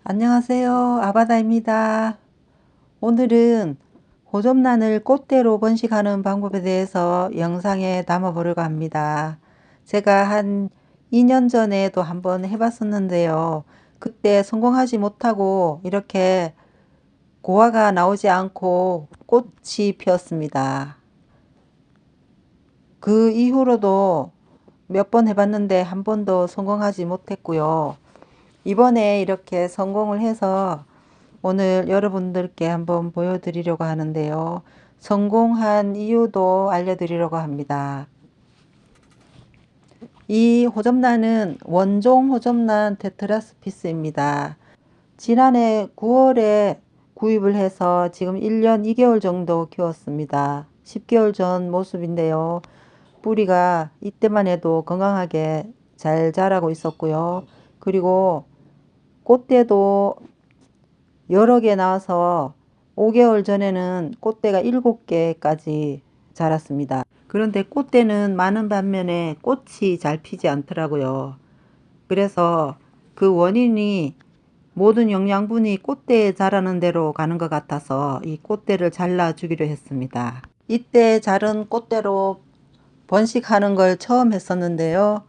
안녕하세요. 아바다입니다. 오늘은 호접란을 꽃대로 번식하는 방법에 대해서 영상에 담아 보려고 합니다. 제가 한 2년 전에도 한번 해봤었는데요. 그때 성공하지 못하고 이렇게 고화가 나오지 않고 꽃이 피었습니다. 그 이후로도 몇 번 해봤는데 한 번도 성공하지 못했고요. 이번에 이렇게 성공을 해서 오늘 여러분들께 한번 보여드리려고 하는데요. 성공한 이유도 알려드리려고 합니다. 이 호접란은 원종 호접란 테트라스피스입니다. 지난해 9월에 구입을 해서 지금 1년 2개월 정도 키웠습니다. 10개월 전 모습인데요. 뿌리가 이때만 해도 건강하게 잘 자라고 있었고요. 그리고 꽃대도 여러 개 나와서 5개월 전에는 꽃대가 7개까지 자랐습니다. 그런데 꽃대는 많은 반면에 꽃이 잘 피지 않더라고요. 그래서 그 원인이 모든 영양분이 꽃대에 자라는 대로 가는 것 같아서 이 꽃대를 잘라주기로 했습니다. 이때 자른 꽃대로 번식하는 걸 처음 했었는데요.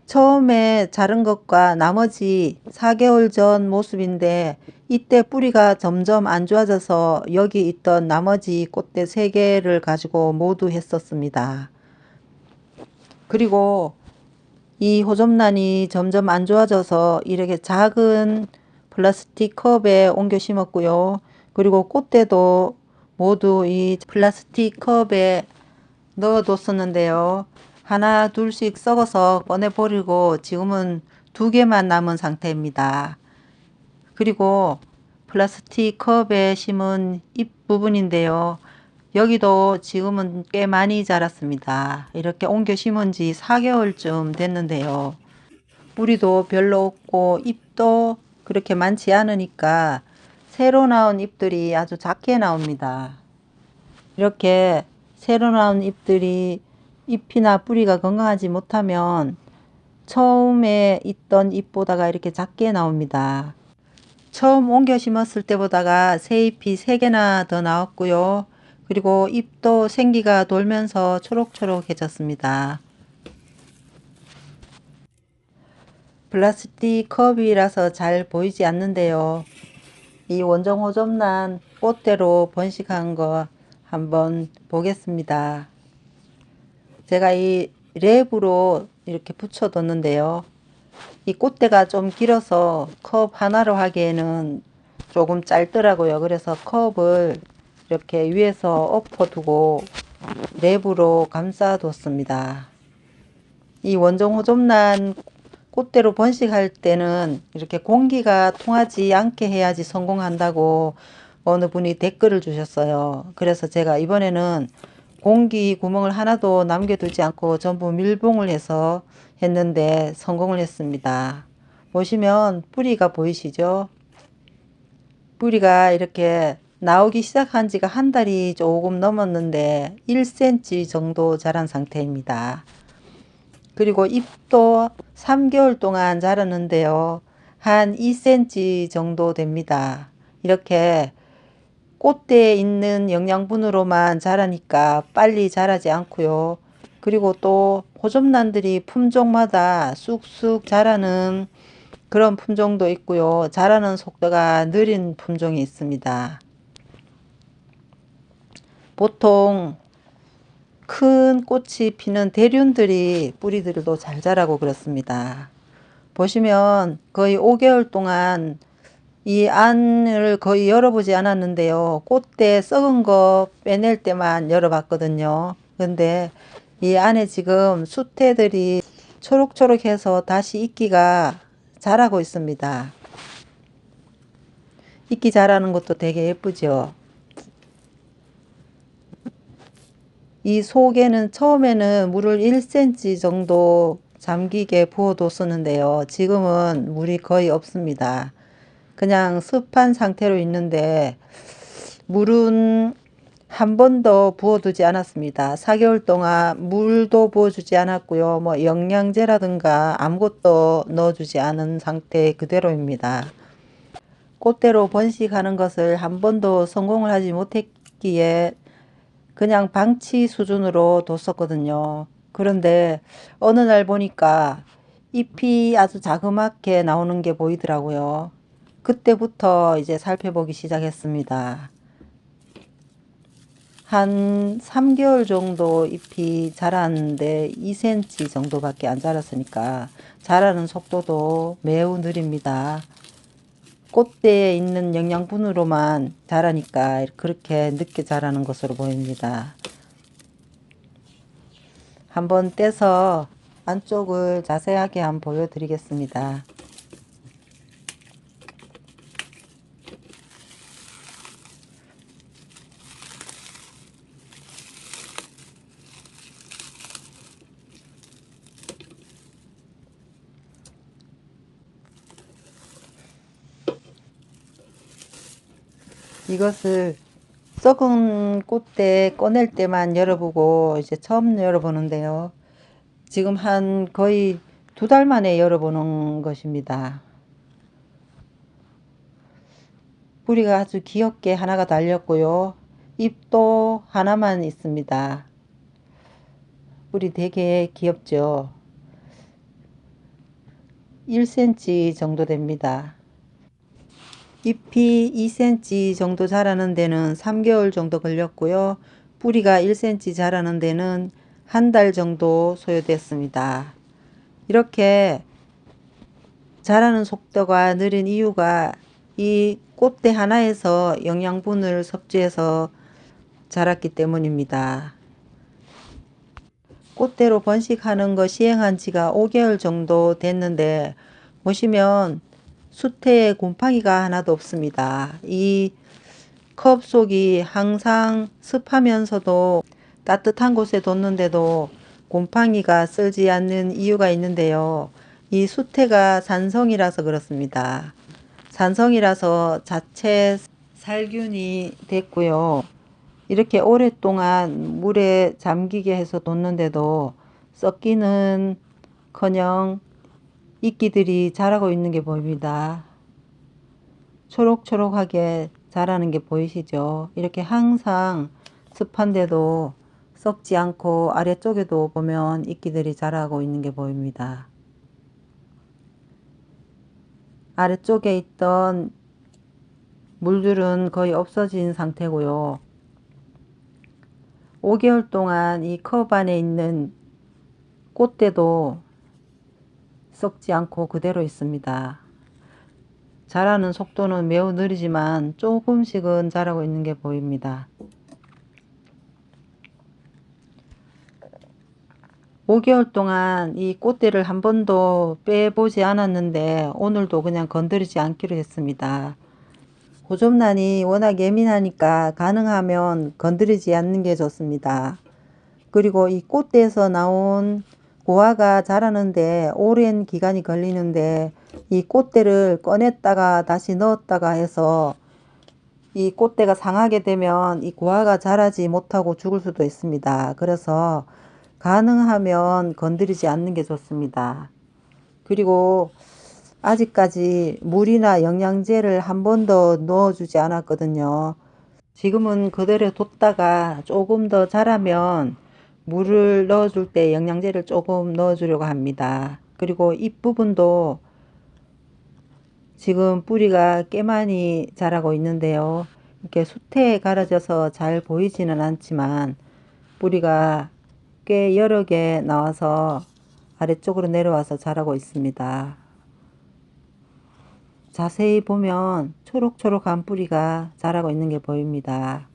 처음에 자른 것과 나머지 4개월 전 모습인데 이때 뿌리가 점점 안 좋아져서 여기 있던 나머지 꽃대 3개를 가지고 모두 했었습니다. 그리고 이 호접란이 점점 안 좋아져서 이렇게 작은 플라스틱 컵에 옮겨 심었고요. 그리고 꽃대도 모두 이 플라스틱 컵에 넣어뒀었는데요. 하나 둘씩 썩어서 꺼내버리고 지금은 2개만 남은 상태입니다. 그리고 플라스틱 컵에 심은 잎 부분인데요. 여기도 지금은 꽤 많이 자랐습니다. 이렇게 옮겨 심은 지 4개월쯤 됐는데요. 뿌리도 별로 없고 잎도 그렇게 많지 않으니까 새로 나온 잎들이 아주 작게 나옵니다. 이렇게 새로 나온 잎들이 잎이나 뿌리가 건강하지 못하면 처음에 있던 잎보다가 이렇게 작게 나옵니다. 처음 옮겨 심었을 때보다가 새 잎이 3개나 더 나왔고요. 그리고 잎도 생기가 돌면서 초록초록해졌습니다. 플라스틱 컵이라서 잘 보이지 않는데요. 이 원종 호접란 꽃대로 번식한 거 한번 보겠습니다. 제가 이 랩으로 이렇게 붙여 뒀는데요. 이 꽃대가 좀 길어서 컵 하나로 하기에는 조금 짧더라고요. 그래서 컵을 이렇게 위에서 엎어 두고 랩으로 감싸 뒀습니다. 이 원종 호접란 꽃대로 번식할 때는 이렇게 공기가 통하지 않게 해야지 성공한다고 어느 분이 댓글을 주셨어요. 그래서 제가 이번에는 공기 구멍을 하나도 남겨두지 않고 전부 밀봉을 해서 했는데 성공을 했습니다. 보시면 뿌리가 보이시죠? 뿌리가 이렇게 나오기 시작한 지가 한 달이 조금 넘었는데 1cm 정도 자란 상태입니다. 그리고 잎도 3개월 동안 자랐는데요. 한 2cm 정도 됩니다. 이렇게 꽃대에 있는 영양분으로만 자라니까 빨리 자라지 않고요. 그리고 또 호접란들이 품종마다 쑥쑥 자라는 그런 품종도 있고요. 자라는 속도가 느린 품종이 있습니다. 보통 큰 꽃이 피는 대륜들이 뿌리들도 잘 자라고 그렇습니다. 보시면 거의 5개월 동안 이 안을 거의 열어보지 않았는데요. 꽃대 썩은 거 빼낼 때만 열어봤거든요. 근데 이 안에 지금 수태들이 초록초록해서 다시 이끼가 자라고 있습니다. 이끼 자라는 것도 되게 예쁘죠. 이 속에는 처음에는 물을 1cm 정도 잠기게 부어뒀었는데요. 지금은 물이 거의 없습니다. 그냥 습한 상태로 있는데 물은 한 번도 부어두지 않았습니다. 4개월 동안 물도 부어주지 않았고요. 뭐 영양제라든가 아무것도 넣어주지 않은 상태 그대로입니다. 꽃대로 번식하는 것을 한 번도 성공을 하지 못했기에 그냥 방치 수준으로 뒀었거든요. 그런데 어느 날 보니까 잎이 아주 자그맣게 나오는 게 보이더라고요. 그때부터 이제 살펴보기 시작했습니다. 한 3개월 정도 잎이 자랐는데 2cm 정도밖에 안 자랐으니까 자라는 속도도 매우 느립니다. 꽃대에 있는 영양분으로만 자라니까 그렇게 늦게 자라는 것으로 보입니다. 한번 떼서 안쪽을 자세하게 한번 보여드리겠습니다. 이것을 썩은 꽃대 꺼낼 때만 열어보고 이제 처음 열어보는데요. 지금 한 거의 2달 만에 열어보는 것입니다. 뿌리가 아주 귀엽게 하나가 달렸고요. 잎도 하나만 있습니다. 뿌리 되게 귀엽죠. 1cm 정도 됩니다. 잎이 2cm 정도 자라는 데는 3개월 정도 걸렸고요. 뿌리가 1cm 자라는 데는 한 달 정도 소요됐습니다. 이렇게 자라는 속도가 느린 이유가 이 꽃대 하나에서 영양분을 섭취해서 자랐기 때문입니다. 꽃대로 번식하는 거 시행한 지가 5개월 정도 됐는데 보시면 수태에 곰팡이가 하나도 없습니다. 이 컵 속이 항상 습하면서도 따뜻한 곳에 뒀는데도 곰팡이가 쓸지 않는 이유가 있는데요. 이 수태가 산성이라서 그렇습니다. 산성이라서 자체 살균이 됐고요. 이렇게 오랫동안 물에 잠기게 해서 뒀는데도 썩기는 커녕 이끼들이 자라고 있는 게 보입니다. 초록초록하게 자라는 게 보이시죠? 이렇게 항상 습한데도 썩지 않고 아래쪽에도 보면 이끼들이 자라고 있는 게 보입니다. 아래쪽에 있던 물들은 거의 없어진 상태고요. 5개월 동안 이 컵 안에 있는 꽃대도 썩지 않고 그대로 있습니다. 자라는 속도는 매우 느리지만 조금씩은 자라고 있는 게 보입니다. 5개월 동안 이 꽃대를 한 번도 빼보지 않았는데 오늘도 그냥 건드리지 않기로 했습니다. 고점란이 워낙 예민하니까 가능하면 건드리지 않는 게 좋습니다. 그리고 이 꽃대에서 나온 고화가 자라는데 오랜 기간이 걸리는데 이 꽃대를 꺼냈다가 다시 넣었다가 해서 이 꽃대가 상하게 되면 이 고화가 자라지 못하고 죽을 수도 있습니다. 그래서 가능하면 건드리지 않는 게 좋습니다. 그리고 아직까지 물이나 영양제를 한 번도 넣어주지 않았거든요. 지금은 그대로 뒀다가 조금 더 자라면 물을 넣어줄 때 영양제를 조금 넣어주려고 합니다. 그리고 잎부분도 지금 뿌리가 꽤 많이 자라고 있는데요. 이렇게 수태에 가려져서 잘 보이지는 않지만 뿌리가 꽤 여러 개 나와서 아래쪽으로 내려와서 자라고 있습니다. 자세히 보면 초록초록한 뿌리가 자라고 있는 게 보입니다.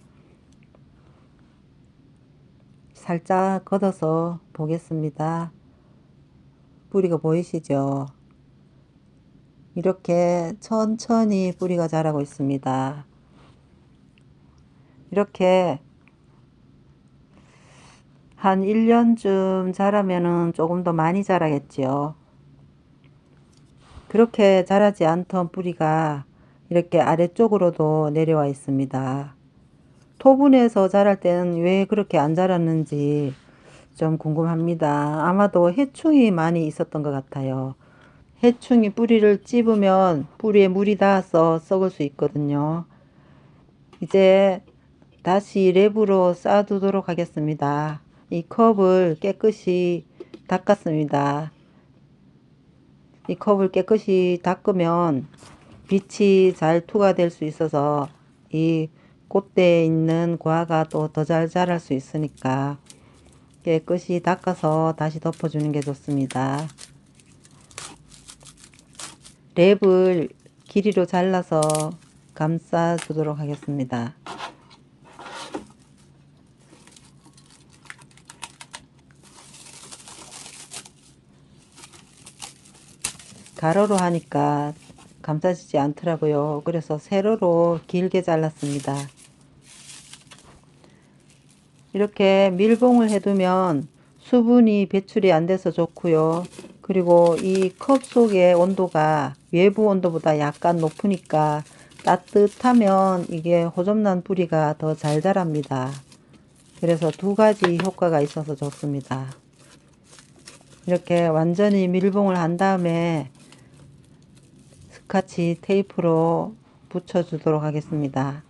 살짝 걷어서 보겠습니다. 뿌리가 보이시죠? 이렇게 천천히 뿌리가 자라고 있습니다. 이렇게 한 1년쯤 자라면은 조금 더 많이 자라겠지요. 그렇게 자라지 않던 뿌리가 이렇게 아래쪽으로도 내려와 있습니다. 토분에서 자랄 때는 왜 그렇게 안 자랐는지 좀 궁금합니다. 아마도 해충이 많이 있었던 것 같아요. 해충이 뿌리를 찝으면 뿌리에 물이 닿아서 썩을 수 있거든요. 이제 다시 랩으로 쌓아두도록 하겠습니다. 이 컵을 깨끗이 닦았습니다. 이 컵을 깨끗이 닦으면 빛이 잘 투과될 수 있어서 이 꽃대에 있는 과가 또 더 잘 자랄 수 있으니까 깨끗이 닦아서 다시 덮어주는 게 좋습니다. 랩을 길이로 잘라서 감싸 주도록 하겠습니다. 가로로 하니까 감싸지지 않더라고요. 그래서 세로로 길게 잘랐습니다. 이렇게 밀봉을 해두면 수분이 배출이 안 돼서 좋고요. 그리고 이 컵 속의 온도가 외부 온도보다 약간 높으니까 따뜻하면 이게 호접란 뿌리가 더 잘 자랍니다. 그래서 두 가지 효과가 있어서 좋습니다. 이렇게 완전히 밀봉을 한 다음에 스카치 테이프로 붙여주도록 하겠습니다.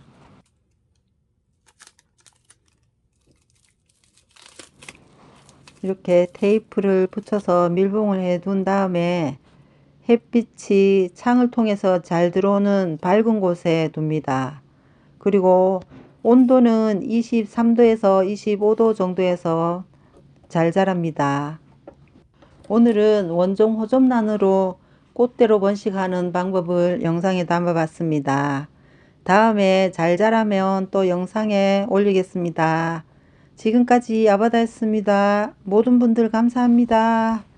이렇게 테이프를 붙여서 밀봉을 해 둔 다음에 햇빛이 창을 통해서 잘 들어오는 밝은 곳에 둡니다. 그리고 온도는 23도에서 25도 정도에서 잘 자랍니다. 오늘은 원종 호접란으로 꽃대로 번식하는 방법을 영상에 담아 봤습니다. 다음에 잘 자라면 또 영상에 올리겠습니다. 지금까지 아바다였습니다. 모든 분들 감사합니다.